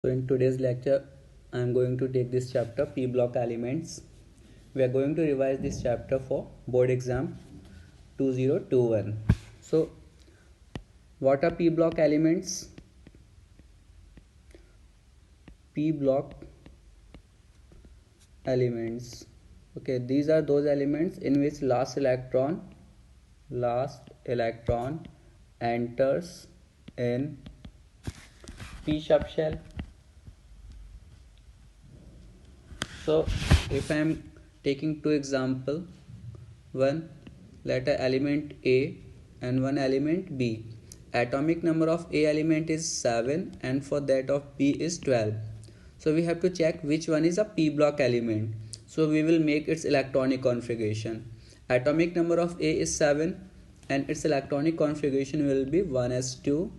So in today's lecture, I am going to take this chapter P block elements. We are going to revise this chapter for board exam 2021. So what are P block elements? P block elements. Okay, these are those elements in which last electron enters in P subshell. So if I am taking two example, one letter element A and one element B. Atomic number of A element is 7 and for that of B is 12. So we have to check which one is a P block element. So we will make its electronic configuration. Atomic number of A is 7 and its electronic configuration will be 1s2,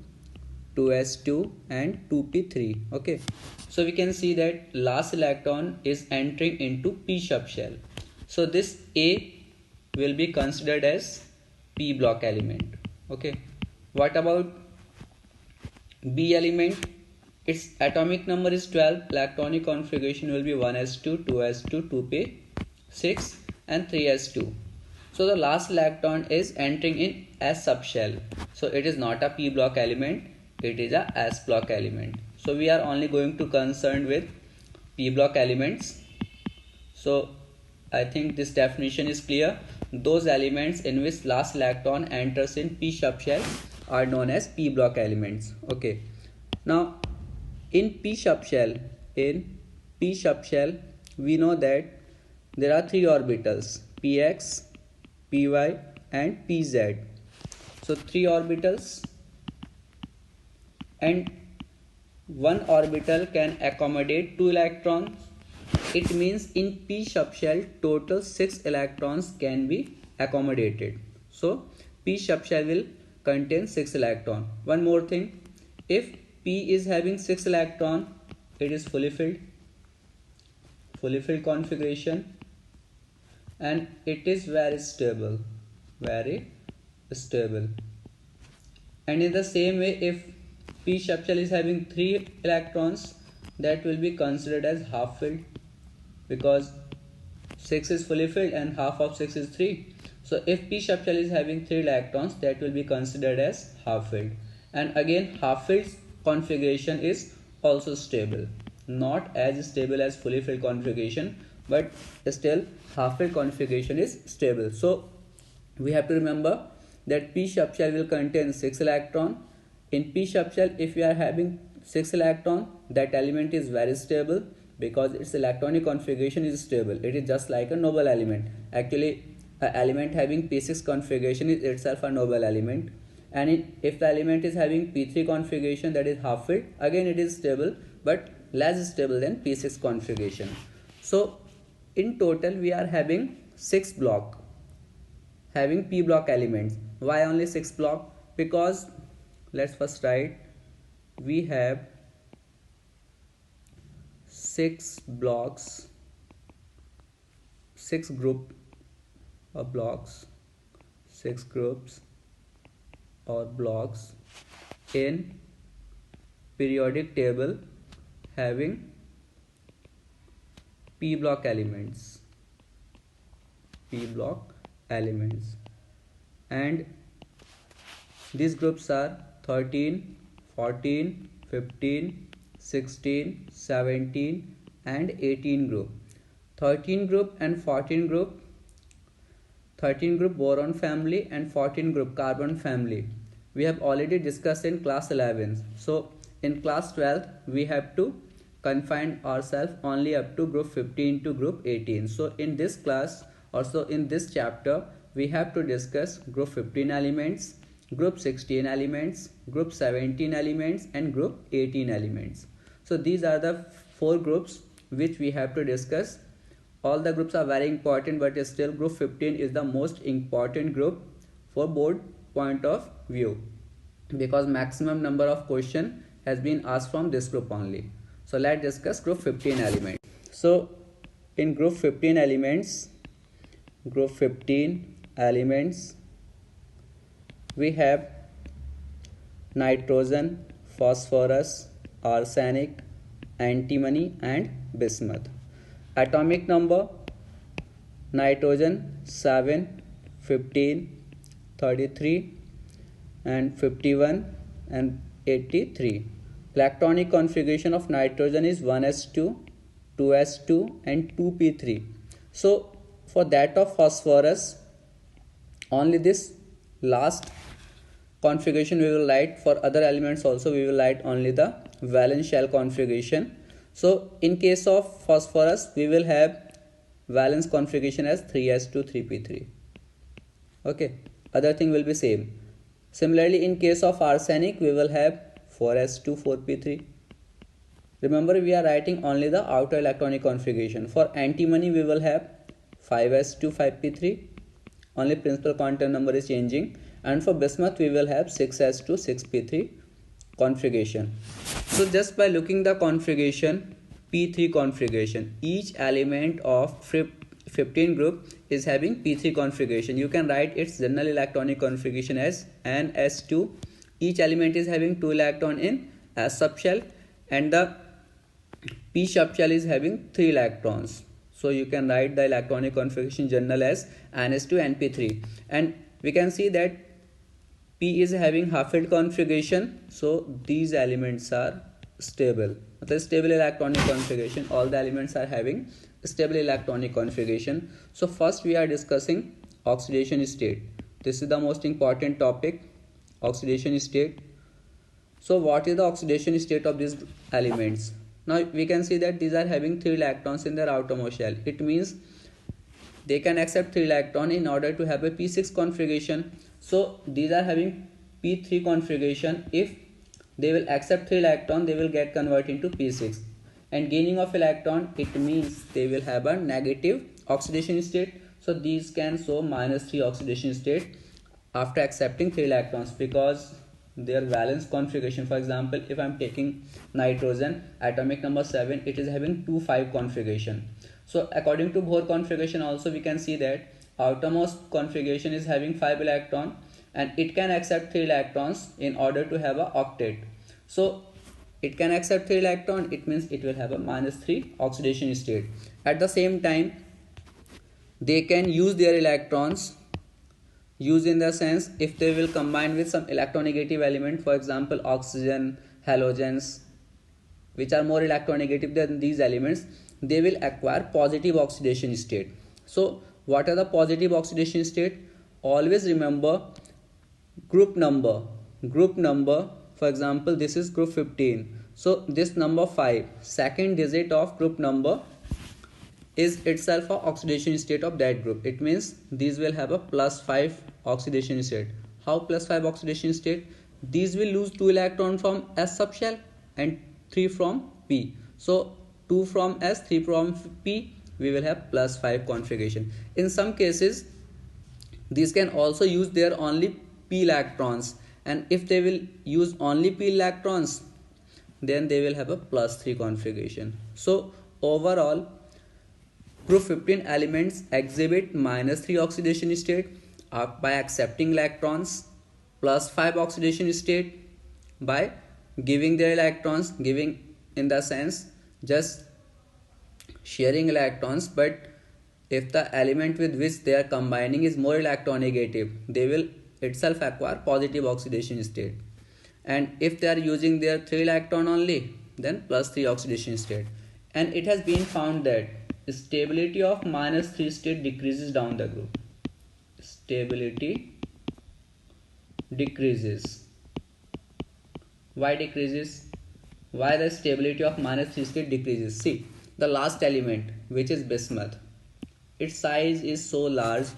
2s2 and 2p3. Okay, so we can see that last electron is entering into P subshell. So this A will be considered as P block element. Okay, what about B element? Its atomic number is 12, electronic configuration will be 1s2, 2s2, 2p6 and 3s2. So the last electron is entering in S subshell. So it is not a P block element, it is a S block element. So we are only going to concern with P block elements. So I think this definition is clear. Those elements in which last electron enters in P subshell are known as P block elements. Okay. Now in P subshell, we know that there are three orbitals, px, py and pz. So three orbitals, and one orbital can accommodate two electrons. It means in P subshell total 6 electrons can be accommodated. So P subshell will contain 6 electrons. One more thing, if P is having 6 electrons, it is fully filled configuration, and it is very stable. And in the same way, if P subshell is having 3 electrons, that will be considered as half filled, because 6 is fully filled and half of 6 is 3. So if P subshell is having 3 electrons, that will be considered as half filled. And again, half filled configuration is also stable, not as stable as fully filled configuration, but still half filled configuration is stable. So we have to remember that P subshell will contain 6 electron. In P subshell, if we are having 6 electron, that element is very stable because its electronic configuration is stable. It is just like a noble element. Actually, an element having P6 configuration is itself a noble element. And if the element is having P3 configuration, that is half filled, again it is stable but less stable than P6 configuration. So in total we are having 6 block having P block elements. Why only 6 block? Because let's first write, we have 6 blocks, 6 group of blocks, 6 groups or blocks in periodic table having P block elements, and these groups are 13, 14, 15, 16, 17 and 18 group. 13 group and 14 group, 13 group boron family and 14 group carbon family, we have already discussed in class 11. So in class 12 we have to confine ourselves only up to group 15 to group 18. So in this class, also in this chapter, we have to discuss group 15 elements, group 16 elements, group 17 elements and group 18 elements. So these are the 4 groups which we have to discuss. All the groups are very important, but still group 15 is the most important group for board point of view, because maximum number of question has been asked from this group only. So let's discuss group 15 elements. So in group 15 elements, we have nitrogen, phosphorus, arsenic, antimony and bismuth. Atomic number: nitrogen 7, 15, 33 and 51 and 83. Electronic configuration of nitrogen is 1s2, 2s2 and 2p3. So for that of phosphorus, only this last configuration we will write. For other elements also we will write only the valence shell configuration. So in case of phosphorus we will have valence configuration as 3s2, 3p3. Okay, other thing will be same. Similarly, in case of arsenic we will have 4s2, 4p3. Remember, we are writing only the outer electronic configuration. For antimony we will have 5s2, 5p3. Only principal quantum number is changing. And for bismuth we will have 6s2, 6p3 configuration. So just by looking the configuration, p3 configuration, each element of 15 group is having p3 configuration. You can write its general electronic configuration as ns2. Each element is having 2 electron in s subshell and the p subshell is having 3 electrons. So you can write the electronic configuration general as ns2 and p3. And we can see that p is having half-filled configuration. So these elements are stable. The stable electronic configuration, all the elements are having stable electronic configuration. So first we are discussing oxidation state. This is the most important topic, oxidation state. So what is the oxidation state of these elements? Now we can see that these are having 3 electrons in their outermost shell. It means they can accept 3 electron in order to have a p6 configuration. So these are having p3 configuration. If they will accept 3 electron, they will get converted into p6. And gaining of electron, it means they will have a negative oxidation state. So these can show -3 oxidation state after accepting 3 electrons, because their valence configuration, for example, if I am taking nitrogen, atomic number 7, it is having 2,5 configuration. So according to Bohr configuration also we can see that outermost configuration is having 5 electron and it can accept 3 electrons in order to have a octet. So it can accept 3 electron, it means it will have a -3 oxidation state. At the same time, they can use their electrons, use in the sense if they will combine with some electronegative element, for example oxygen, halogens, which are more electronegative than these elements, they will acquire positive oxidation state. So what are the positive oxidation state? Always remember group number. For example, this is group 15. So this number 5, second digit of group number, is itself a oxidation state of that group. It means these will have a +5 oxidation state. How +5 oxidation state? These will lose 2 electron from s subshell and 3 from p. So 2 from s, 3 from p, we will have +5 configuration. In some cases these can also use their only p electrons, and if they will use only p electrons, then they will have a +3 configuration. So overall, group 15 elements exhibit -3 oxidation state by accepting electrons, +5 oxidation state by giving their electrons, giving in the sense just sharing electrons, but if the element with which they are combining is more electronegative, they will itself acquire positive oxidation state. And if they are using their 3 electron only, then +3 oxidation state. And it has been found that stability of -3 state decreases down the group. Stability decreases. Why decreases? Why the stability of -3 state decreases? See, the last element, which is bismuth, its size is so large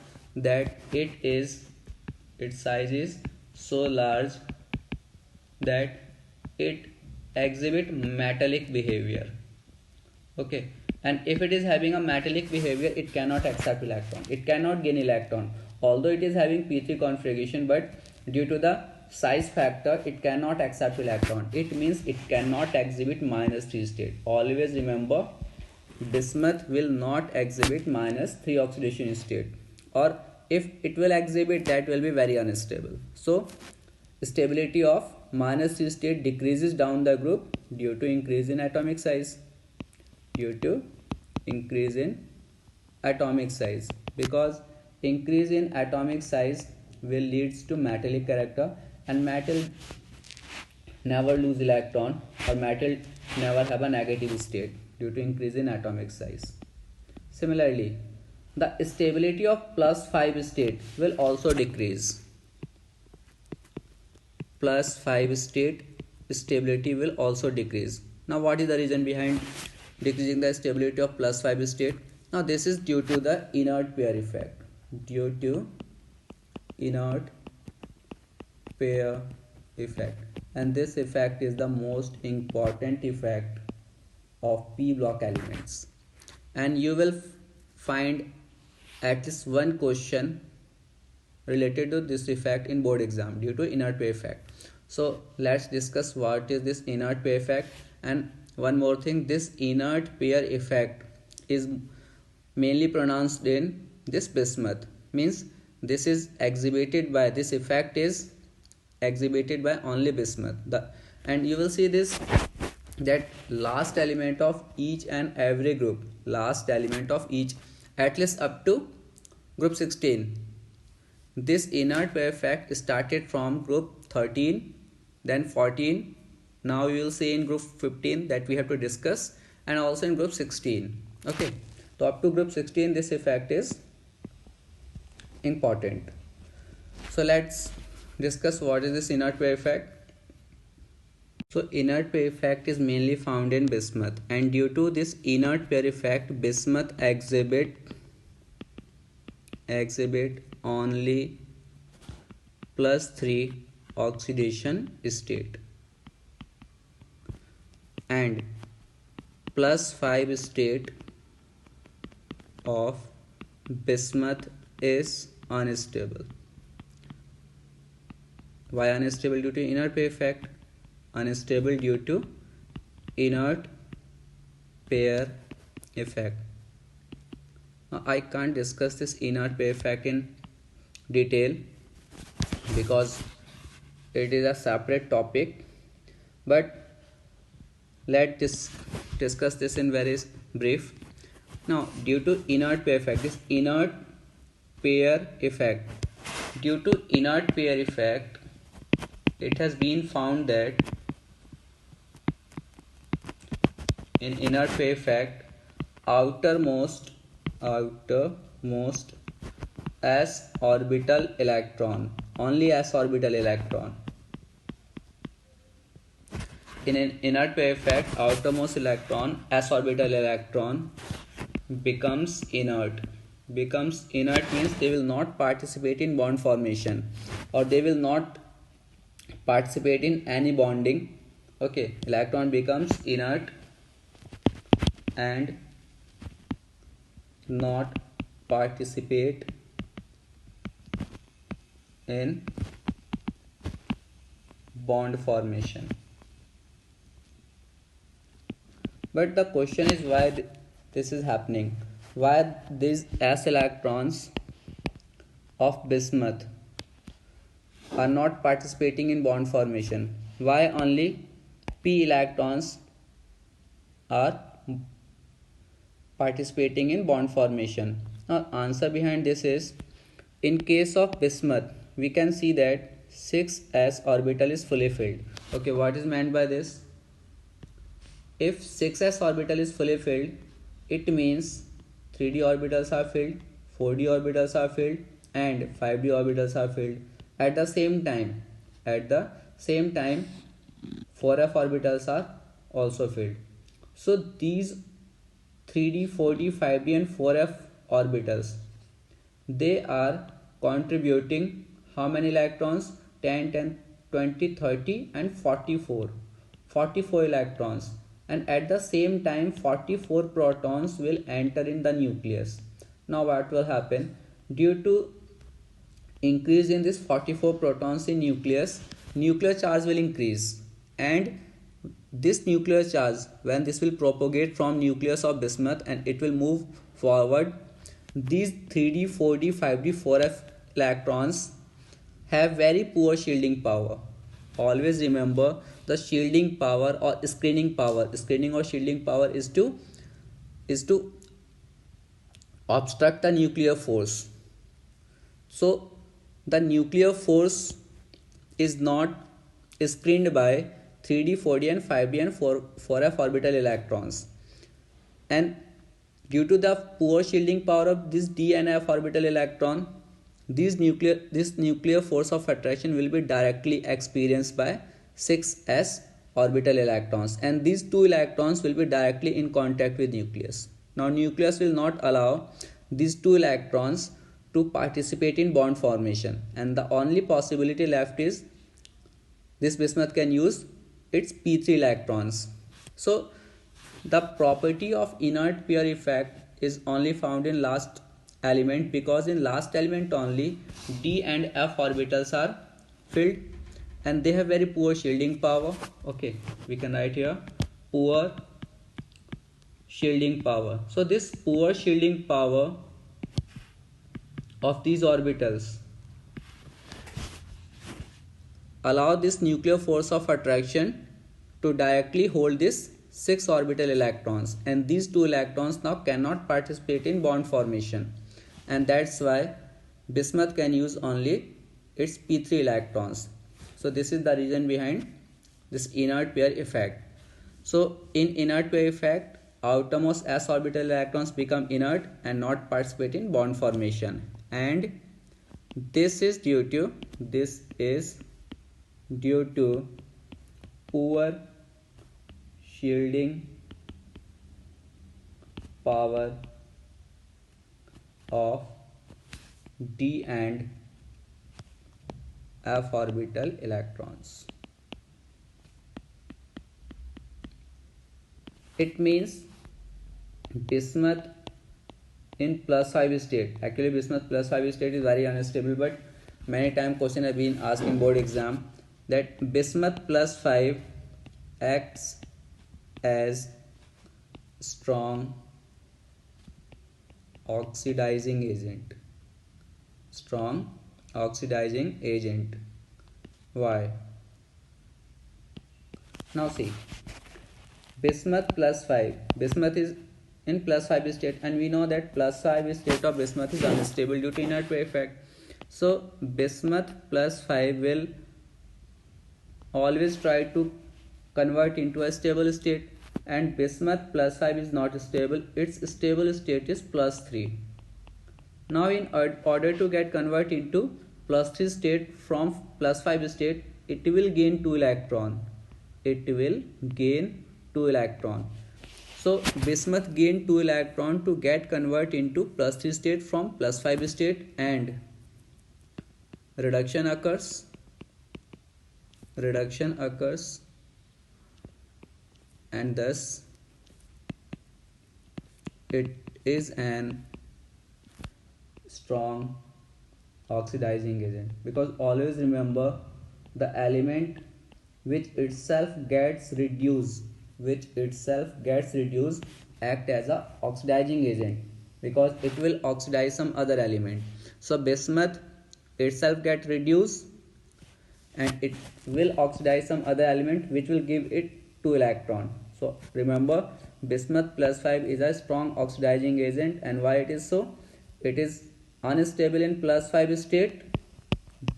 that it exhibit metallic behavior. Okay, and if it is having a metallic behavior, it cannot accept electron, it cannot gain electron, although it is having p3 configuration, but due to the size factor it cannot accept electron. It means it cannot exhibit -3 state. Always remember, bismuth will not exhibit -3 oxidation state, or if it will exhibit, that will be very unstable. So stability of -3 state decreases down the group due to increase in atomic size. Due to increase in atomic size, because increase in atomic size will leads to metallic character, and metal never lose electron, or metal never have a negative state due to increase in atomic size. Similarly, the stability of +5 state will also decrease. +5 state stability will also decrease. Now what is the reason behind decreasing the stability of +5 state? Now this is due to the inert pair effect. Due to inert pair effect, and this effect is the most important effect of p block elements, and you will find at least one question related to this effect in board exam due to inert pair effect. So let's discuss what is this inert pair effect. And one more thing, this inert pair effect is mainly pronounced in this bismuth, means this is exhibited by, this effect is exhibited by only bismuth. And you will see this, that last element of each and every group, last element of each, at least up to group 16, this inert pair effect started from group 13, then 14. Now you will see in group 15 that we have to discuss, and also in group 16. Okay, so up to group 16 this effect is important. So let's discuss what is this inert pair effect. So inert pair effect is mainly found in bismuth, and due to this inert pair effect, bismuth exhibit only +3 oxidation state, and +5 state of bismuth is unstable. Why unstable? Due to inert pair effect. Unstable due to inert pair effect. Now, I can't discuss this inert pair effect in detail because it is a separate topic, but let's discuss this in very brief. Now, due to inert pair effect, this inert pair effect, due to inert pair effect, it has been found that in inert pair effect, outermost s orbital electron, only s orbital electron. In an inert pair effect, outermost electron, s orbital electron, becomes inert. Becomes inert means they will not participate in bond formation, or they will not participate in any bonding. Okay, electron becomes inert and not participate in bond formation. But the question is why this is happening. Why these s electrons of bismuth are not participating in bond formation? Why only p electrons are participating in bond formation? Now, answer behind this is, in case of bismuth, we can see that 6s orbital is fully filled. Okay, what is meant by this? If 6s orbital is fully filled, it means 3d orbitals are filled, 4d orbitals are filled, and 5d orbitals are filled. At the same time, 4f orbitals are also filled. So these 3d, 4d, 5d and 4f orbitals, they are contributing how many electrons? 10, 10, 20, 30 and 44 electrons, and at the same time 44 protons will enter in the nucleus. Now what will happen? Due to increase in this 44 protons in nucleus, nuclear charge will increase, and this nuclear charge, when this will propagate from nucleus of bismuth and it will move forward, these 3d, 4d, 5d, 4f electrons have very poor shielding power. always remember the shielding power or screening power. Screening or shielding power is to obstruct the nuclear force. So the nuclear force is not screened by 3d, 4d and 5d and 4f orbital electrons, and due to the poor shielding power of this d and f orbital electron, this nuclear force of attraction will be directly experienced by 6s orbital electrons, and these two electrons will be directly in contact with nucleus. Now nucleus will not allow these two electrons to participate in bond formation, and the only possibility left is this bismuth can use its p3 electrons. So the property of inert pair effect is only found in last element, because in last element only d and f orbitals are filled and they have very poor shielding power. Okay, we can write here poor shielding power. So this poor shielding power of these orbitals allow this nuclear force of attraction to directly hold this 6 orbital electrons, and these two electrons now cannot participate in bond formation, and that's why bismuth can use only its p3 electrons. So this is the reason behind this inert pair effect. So in inert pair effect, outermost s orbital electrons become inert and not participate in bond formation, and this is due to poor shielding power of d and f orbital electrons. It means bismuth in +5 state. Actually bismuth +5 state is very unstable, but many times question have been asked in board exam that bismuth +5 acts as strong oxidizing agent. Why? Now see, bismuth is in +5 state, and we know that +5 state of bismuth is unstable due to inert pair effect. So bismuth +5 will always try to convert into a stable state, and bismuth +5 is not stable. Its stable state is +3. Now in order to get convert into +3 state from +5 state, it will gain 2 electron. So bismuth gain 2 electron to get convert into +3 state from +5 state, and reduction occurs, and thus it is an strong oxidizing agent. Because always remember, the element which itself gets reduced act as a oxidizing agent, because it will oxidize some other element. So bismuth itself get reduced and it will oxidize some other element which will give it 2 electron. So remember, bismuth +5 is a strong oxidizing agent, and why it is so? It is unstable in +5 state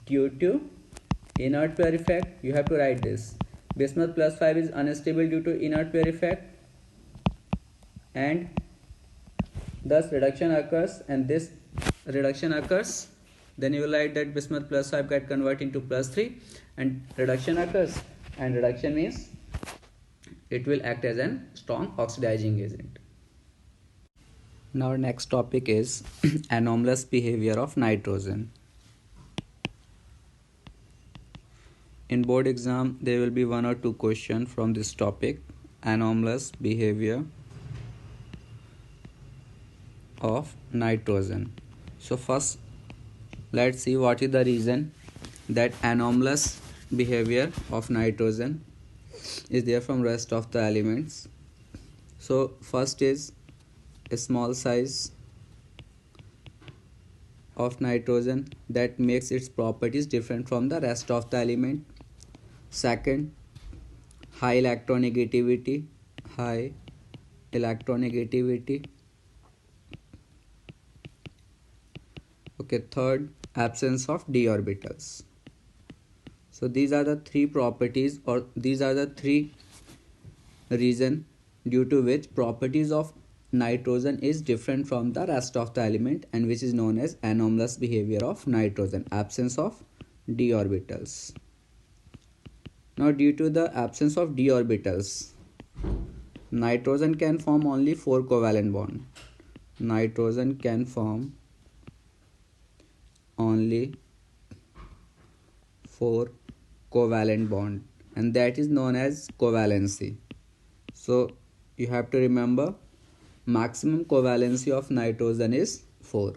due to inert pair effect. You have to write this. Bismuth +5 is unstable due to inert pair effect, and thus reduction occurs, and this reduction occurs. Then you will write that bismuth +5 get converted into +3 and reduction occurs, and reduction means it will act as a strong oxidizing agent. Now our next topic is anomalous behavior of nitrogen. In board exam there will be 1 or 2 questions from this topic, anomalous behavior of nitrogen. So first let's see what is the reason that anomalous behavior of nitrogen is there from rest of the elements. So first is a small size of nitrogen that makes its properties different from the rest of the element. Second, high electronegativity. High electronegativity. Okay, third, absence of d orbitals. So these are the three properties, or these are the three reason due to which properties of nitrogen is different from the rest of the element, and which is known as anomalous behavior of nitrogen, absence of d orbitals. Now, due to the absence of d orbitals, nitrogen can form only 4 covalent bonds. Nitrogen can form only 4 covalent bond, and that is known as covalency. So you have to remember, maximum covalency of nitrogen is 4.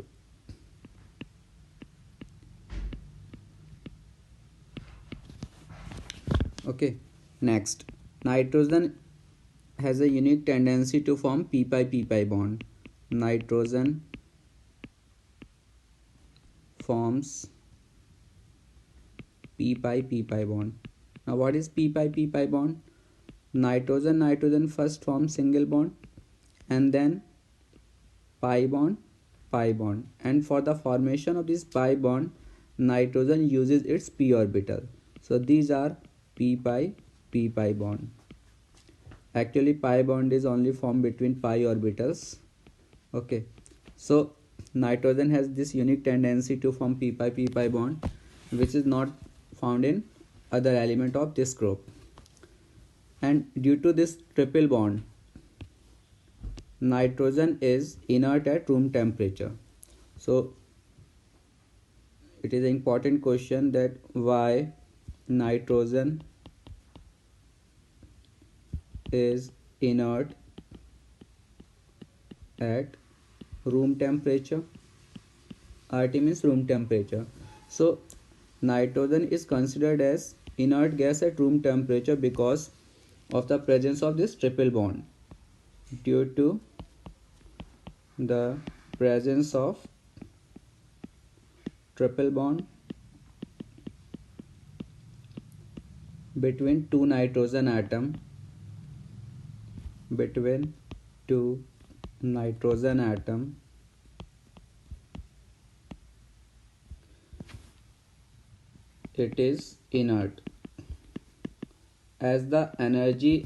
Okay, next, nitrogen has a unique tendency to form p-pi bond. Nitrogen forms p-pi bond. Now what is p-pi bond? Nitrogen first forms single bond, and then pi bond, and for the formation of this pi bond, nitrogen uses its p orbital. So these are p-pi bond. Actually, pi bond is only formed between pi orbitals. Okay, so nitrogen has this unique tendency to form p-pi bond, which is not found in other element of this group. And due to this triple bond, nitrogen is inert at room temperature. So it is an important question that why nitrogen is inert at room temperature. RT means room temperature. So nitrogen is considered as inert gas at room temperature because of the presence of this triple bond. Due to the presence of triple bond between two nitrogen atom, it is inert, as the energy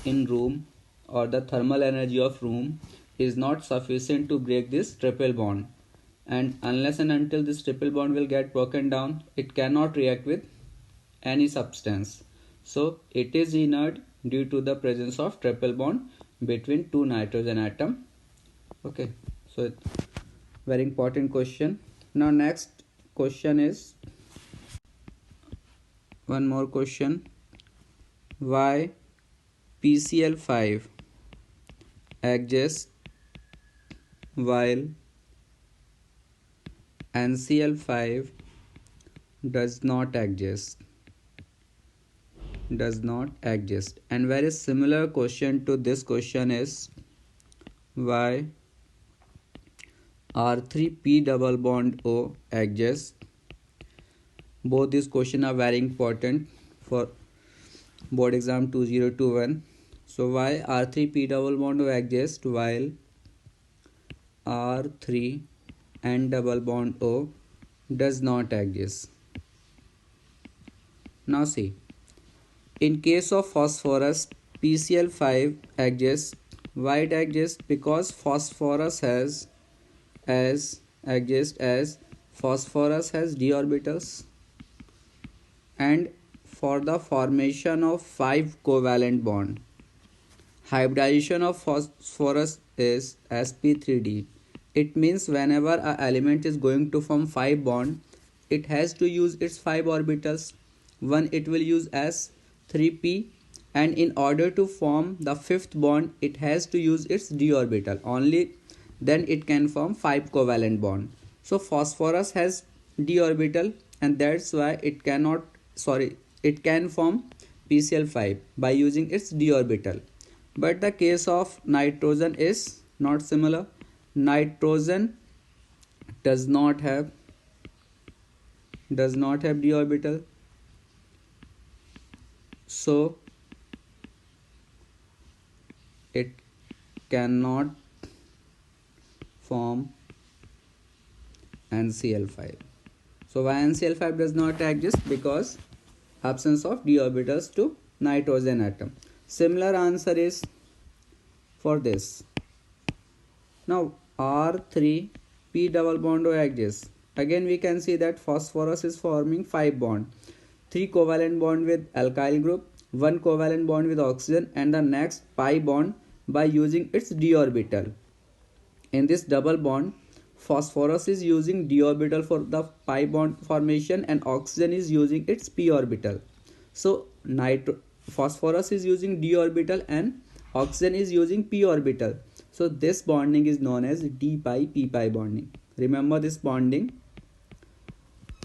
in room, or the thermal energy of room, is not sufficient to break this triple bond, and unless and until this triple bond will get broken down, it cannot react with any substance. So it is inert due to the presence of triple bond between two nitrogen atom. Okay, so very important question. Now next question is one more question. Why PCl5 exists while NCl5 does not exist? And very similar question to this question is why R3P double bond O exists. Both these questions are very important for board exam 2021. So why R3P double bond O exists while R3N double bond O does not exist? Now see, in case of phosphorus, PCl5 exists. Why it exists? Because phosphorus has phosphorus has d orbitals, and for the formation of 5 covalent bond, hybridization of phosphorus is sp3d. It means whenever an element is going to form 5 bond, it has to use its 5 orbitals. One, it will use s3p, and in order to form the 5th bond, it has to use its d orbital. Only then it can form 5 covalent bond. So phosphorus has d orbital, and that's why it can form PCl5 by using its d orbital. But the case of nitrogen is not similar. Nitrogen does not have d orbital. so it cannot form NCl5. So why NCl5 does not exist? Because absence of d orbitals to nitrogen atom. Similar answer is for this. Now R3 P double bond O exists. Again we can see that phosphorus is forming 5 bond. 3 covalent bond with alkyl group, 1 covalent bond with oxygen, and the next pi bond by using its d orbital. In this double bond, phosphorus is using d orbital for the pi bond formation and oxygen is using its p orbital. So phosphorus is using d orbital and oxygen is using p orbital. So this bonding is known as d pi p pi bonding. Remember this bonding.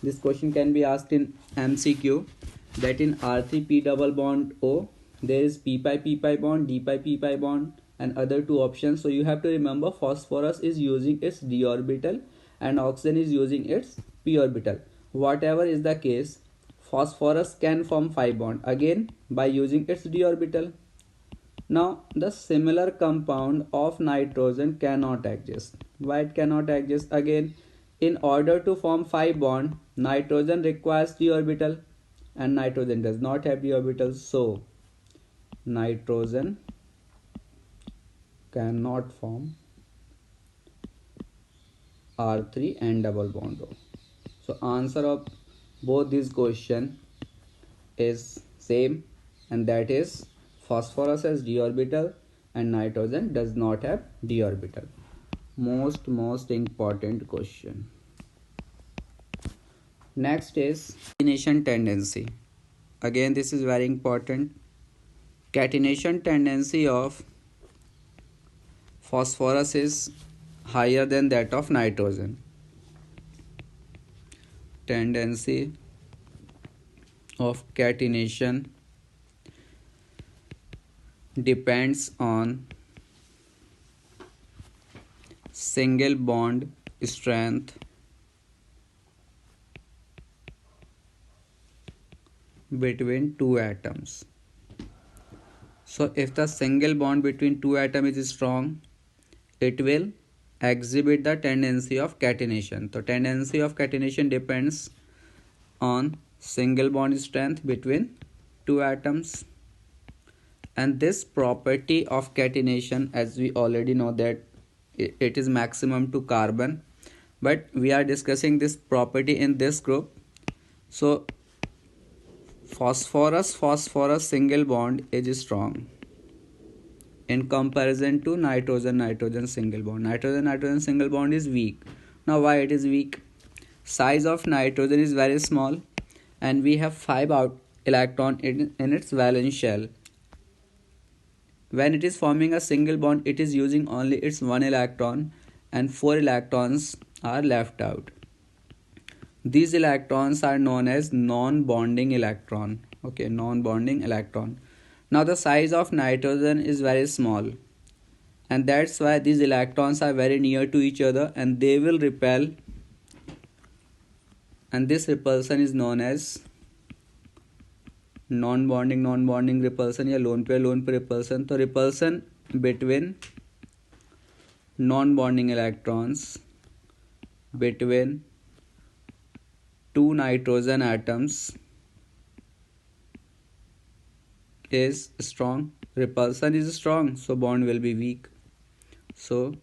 This question can be asked in MCQ, that in R3 P double bond O there is p pi bond, d pi bond, and other two options. So you have to remember phosphorus is using its d orbital and oxygen is using its p orbital. Whatever is the case, phosphorus can form 5 bond again by using its d orbital. Now the similar compound of nitrogen cannot exist. Why it cannot exist? Again, in order to form 5 bond, nitrogen requires d orbital and nitrogen does not have d orbital, so nitrogen cannot form R3 and double bond O. So answer of both these question is same, and that is phosphorus has d orbital and nitrogen does not have d orbital. Most important question. Next is catenation tendency. Again this is very important. Catenation tendency of phosphorus is higher than that of nitrogen. Tendency of catenation depends on single bond strength between two atoms. So if the single bond between two atoms is strong, it will exhibit the tendency of catenation. So tendency of catenation depends on single bond strength between two atoms, and this property of catenation, as we already know that it is maximum to carbon, but we are discussing this property in this group. So phosphorus single bond is strong in comparison to nitrogen single bond. Nitrogen single bond is weak. Now why it is weak? Size of nitrogen is very small and we have 5 out electron in its valence shell. When it is forming a single bond, it is using only its 1 electron and 4 electrons are left out. These electrons are known as non-bonding electron. Okay, non-bonding electron. Now the size of nitrogen is very small, and that's why these electrons are very near to each other and they will repel, and this repulsion is known as non-bonding repulsion या lone pair repulsion. So repulsion between non-bonding electrons between two nitrogen atoms is strong. Repulsion is strong, so bond will be weak. So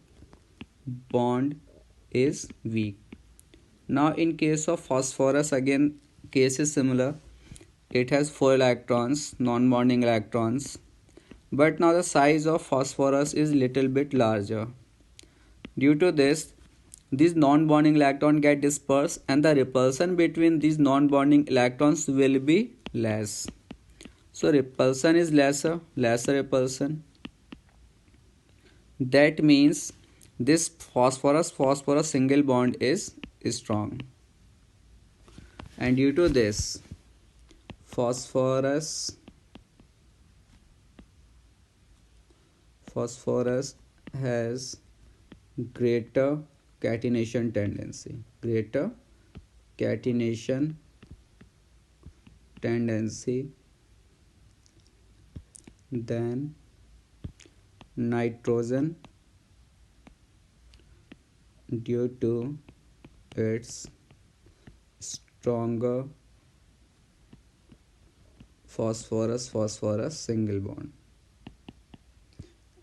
bond is weak. Now in case of phosphorus, again case is similar. It has 4 electrons, non-bonding electrons, but now the size of phosphorus is little bit larger. Due to this, these non-bonding electrons get dispersed and the repulsion between these non-bonding electrons will be less. So repulsion is lesser repulsion. That means this phosphorus single bond is strong. And due to this, phosphorus has greater catenation tendency. Greater catenation tendency than nitrogen due to its stronger phosphorus single bond.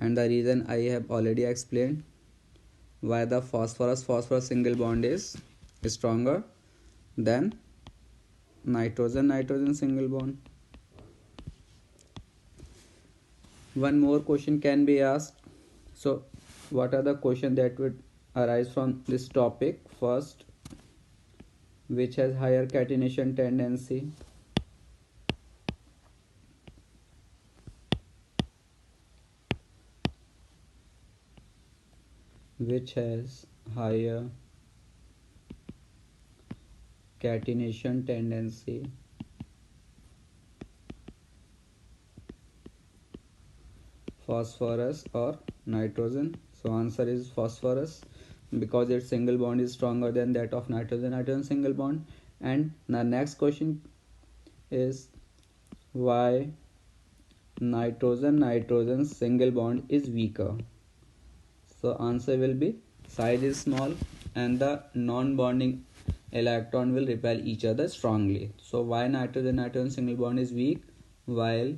And the reason I have already explained why the phosphorus single bond is stronger than nitrogen single bond. One more question can be asked. So what are the questions that would arise from this topic? First, which has higher catenation tendency? Which has higher catenation tendency? Phosphorus or nitrogen? So answer is phosphorus, because its single bond is stronger than that of nitrogen single bond. And the next question is why nitrogen single bond is weaker. So answer will be size is small and the non-bonding electron will repel each other strongly. So why nitrogen single bond is weak while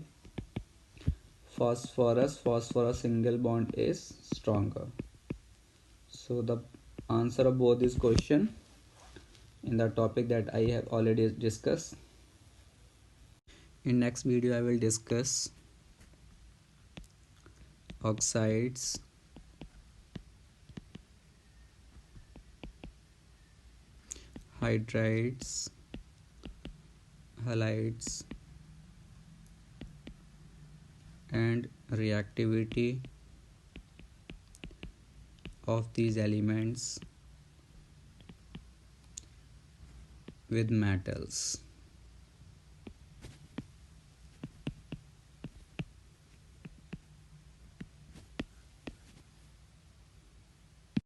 phosphorus single bond is stronger. So the answer of both these question in the topic that I have already discussed. In next video I will discuss oxides, hydrides, halides, and reactivity of these elements with metals.